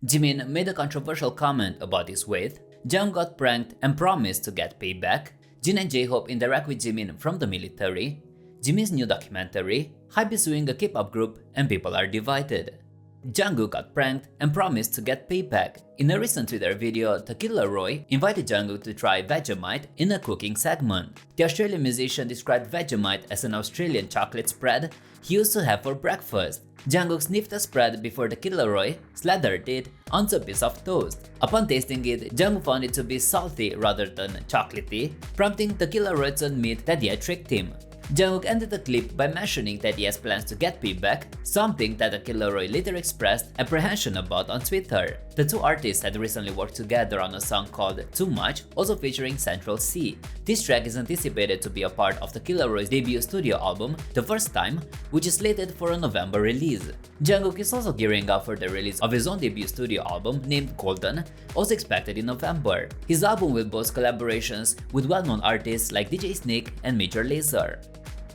Jimin made a controversial comment about his weight, Jung got pranked and promised to get payback, Jin and J-Hope interact with Jimin from the military, Jimin's new documentary, HYBE suing a K-pop group, and people are divided. Jungkook got pranked and promised to get payback. In a recent Twitter video, Tequila Roy invited Jungkook to try Vegemite in a cooking segment. The Australian musician described Vegemite as an Australian chocolate spread he used to have for breakfast. Jungkook sniffed the spread before Tequila Roy slathered it onto a piece of toast. Upon tasting it, Jungkook found it to be salty rather than chocolatey, prompting Tequila Roy to admit that he had tricked him. Jungkook ended the clip by mentioning that he has plans to get payback, something that Tequila Roy later expressed apprehension about on Twitter. The two artists had recently worked together on a song called Too Much, also featuring Central C. This track is anticipated to be a part of Tequila Roy's debut studio album, The First Time, which is slated for a November release. Jungkook is also gearing up for the release of his own debut studio album named Golden, also expected in November. His album will boast collaborations with well-known artists like DJ Snake and Major Lazer.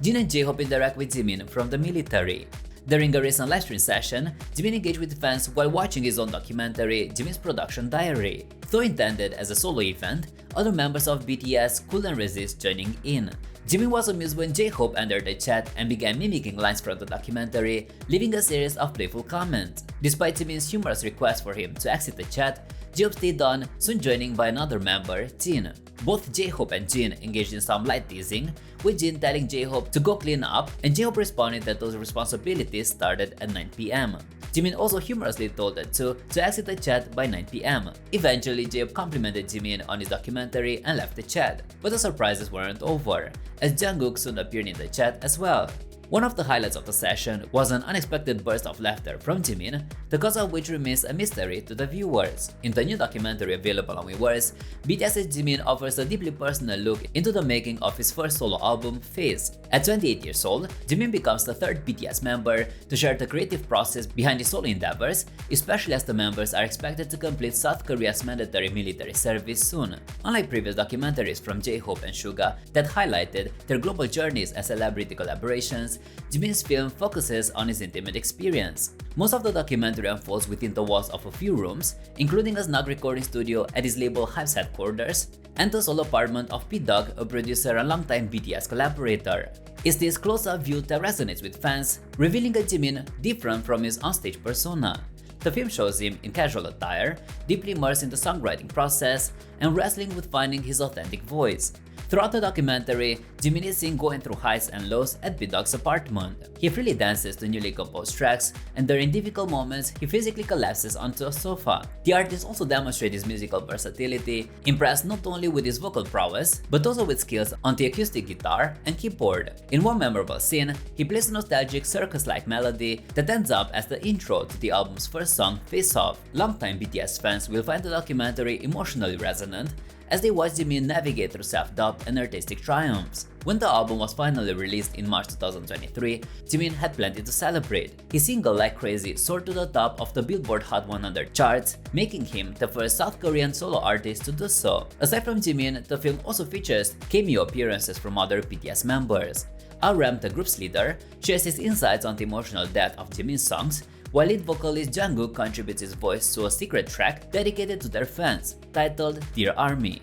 Jin and J-Hope interact with Jimin from the military. During a recent livestream session, Jimin engaged with fans while watching his own documentary, Jimin's Production Diary. Though intended as a solo event, other members of BTS couldn't resist joining in. Jimin was amused when J-Hope entered the chat and began mimicking lines from the documentary, leaving a series of playful comments. Despite Jimin's humorous request for him to exit the chat, J-Hope stayed on, soon joining by another member, Jin. Both J-Hope and Jin engaged in some light teasing, with Jin telling J-Hope to go clean up, and J-Hope responded that those responsibilities started at 9 p.m. Jimin also humorously told the two to exit the chat by 9 p.m. Eventually, J-Hope complimented Jimin on his documentary and left the chat, but the surprises weren't over, as Jungkook soon appeared in the chat as well. One of the highlights of the session was an unexpected burst of laughter from Jimin, the cause of which remains a mystery to the viewers. In the new documentary available on Weverse, BTS's Jimin offers a deeply personal look into the making of his first solo album, Phase. At 28 years old, Jimin becomes the third BTS member to share the creative process behind his solo endeavors, especially as the members are expected to complete South Korea's mandatory military service soon. Unlike previous documentaries from J-Hope and Suga that highlighted their global journeys and celebrity collaborations, Jimin's film focuses on his intimate experience. Most of the documentary unfolds within the walls of a few rooms, including a snug recording studio at his label HYBE's headquarters, and the solo apartment of P-Dog, a producer and longtime BTS collaborator. It's this close-up view that resonates with fans, revealing a Jimin different from his onstage persona. The film shows him in casual attire, deeply immersed in the songwriting process, and wrestling with finding his authentic voice. Throughout the documentary, Jimin is seen going through highs and lows at P-Dog's apartment. He freely dances to newly composed tracks, and during difficult moments, he physically collapses onto a sofa. The artist also demonstrates his musical versatility, impressed not only with his vocal prowess, but also with skills on the acoustic guitar and keyboard. In one memorable scene, he plays a nostalgic circus-like melody that ends up as the intro to the album's first song, Face Off. Longtime BTS fans will find the documentary emotionally resonant, as they watch Jimin navigate through self-doubt and artistic triumphs. When the album was finally released in March 2023, Jimin had plenty to celebrate. His single Like Crazy soared to the top of the Billboard Hot 100 charts, making him the first South Korean solo artist to do so. Aside from Jimin, the film also features cameo appearances from other BTS members. RM, the group's leader, shares his insights on the emotional depth of Jimin's songs, while lead vocalist Jungkook contributes his voice to a secret track dedicated to their fans, titled Dear Army.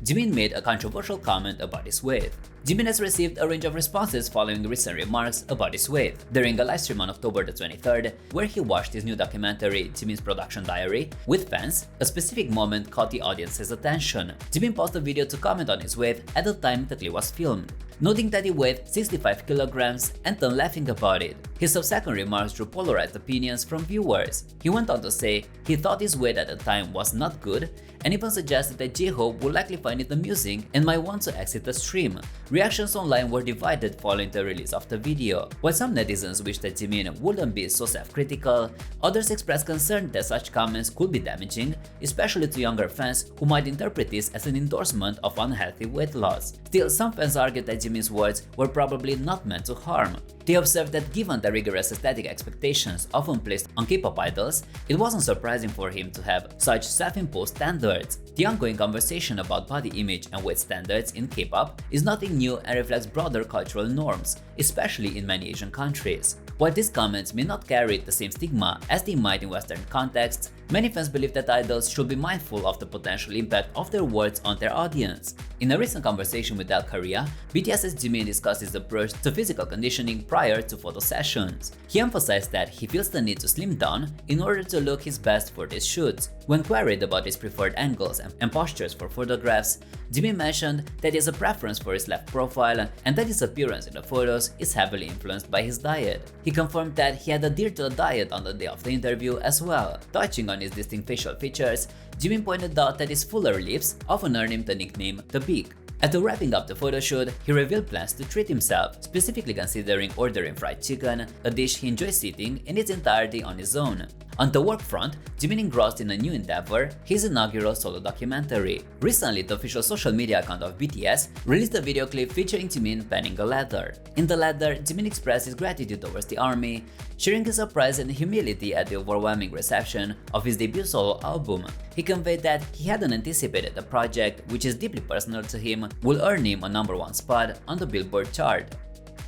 Jimin made a controversial comment about his weight. Jimin has received a range of responses following recent remarks about his weight. During a livestream on October the 23rd, where he watched his new documentary, Jimin's Production Diary, with fans, a specific moment caught the audience's attention. Jimin paused the video to comment on his weight at the time the clip was filmed, noting that he weighed 65 kilograms and then laughing about it. His subsequent remarks drew polarized opinions from viewers. He went on to say he thought his weight at the time was not good, and even suggested that J-Hope would likely find it amusing and might want to exit the stream. Reactions online were divided following the release of the video. While some netizens wished that Jimin wouldn't be so self-critical, others expressed concern that such comments could be damaging, especially to younger fans who might interpret this as an endorsement of unhealthy weight loss. Still, some fans argued that Jimin's words were probably not meant to harm. They observed that given the rigorous aesthetic expectations often placed on K-pop idols, it wasn't surprising for him to have such self-imposed standards. The ongoing conversation about body image and weight standards in K-pop is nothing new and reflects broader cultural norms, especially in many Asian countries. While these comments may not carry the same stigma as they might in Western contexts, many fans believe that idols should be mindful of the potential impact of their words on their audience. In a recent conversation with Al Korea, BTS's Jimin discussed his approach to physical conditioning prior to photo sessions. He emphasized that he feels the need to slim down in order to look his best for these shoots. When queried about his preferred angles and postures for photographs, Jimin mentioned that he has a preference for his left profile and that his appearance in the photos is heavily influenced by his diet. He confirmed that he had adhered to a diet on the day of the interview as well. Touching on his distinct facial features, Jimin pointed out that his fuller lips often earned him the nickname The Beak. After wrapping up the photo shoot, he revealed plans to treat himself, specifically considering ordering fried chicken, a dish he enjoys eating in its entirety on his own. On the work front, Jimin engrossed in a new endeavor, his inaugural solo documentary. Recently, the official social media account of BTS released a video clip featuring Jimin penning a letter. In the letter, Jimin expressed his gratitude towards the ARMY, sharing his surprise and humility at the overwhelming reception of his debut solo album. He conveyed that he hadn't anticipated the project, which is deeply personal to him, will earn him a #1 spot on the Billboard chart.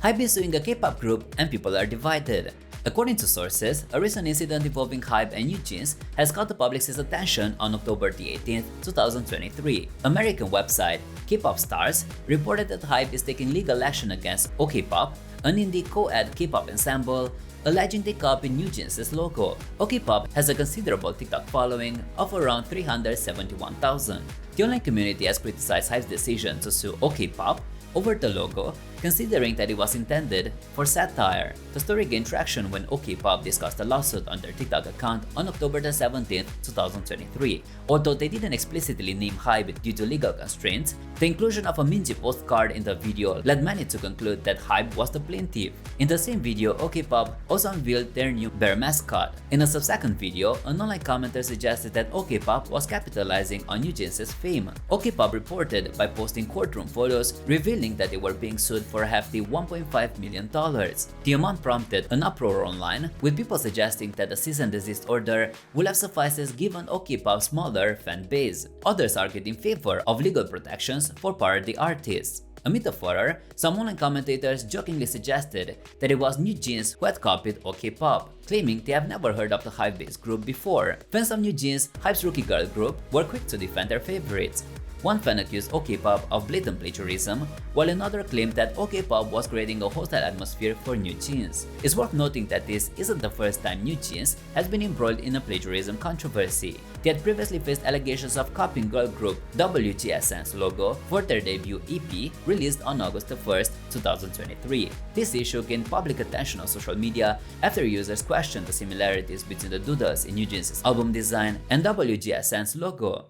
HYBE is suing a K-pop group and people are divided. According to sources, a recent incident involving HYBE and NewJeans has caught the public's attention on October 18, 2023. American website Kpop Stars reported that HYBE is taking legal action against Kpop, an indie co-ed K-pop ensemble, alleging they copied NewJeans' logo. Kpop has a considerable TikTok following of around 371,000. The online community has criticized HYBE's decision to sue Kpop over the logo, considering that it was intended for satire. The story gained traction when Kpop discussed a lawsuit on their TikTok account on October 17, 2023. Although they didn't explicitly name HYBE due to legal constraints, the inclusion of a Minji postcard in the video led many to conclude that HYBE was the plaintiff. In the same video, Kpop also unveiled their new bear mascot. In a subsequent video, an online commenter suggested that Kpop was capitalizing on NewJeans' fame. Kpop reported by posting courtroom photos revealing that they were being sued for a hefty $1.5 million. The amount prompted an uproar online, with people suggesting that a cease and desist order would have sufficed as given Kpop's smaller fan base. Others argued in favor of legal protections for parody artists. Amid the furor, some online commentators jokingly suggested that it was NewJeans who had copied Kpop, claiming they have never heard of the HYBE-based group before. Fans of NewJeans, HYBE's rookie girl group, were quick to defend their favorites. One fan accused Kpop of blatant plagiarism, while another claimed that Kpop was creating a hostile atmosphere for NewJeans. It's worth noting that this isn't the first time NewJeans has been embroiled in a plagiarism controversy. They had previously faced allegations of copying girl group WGSN's logo for their debut EP released on August 1, 2023. This issue gained public attention on social media after users questioned the similarities between the doodles in NewJeans' album design and WGSN's logo.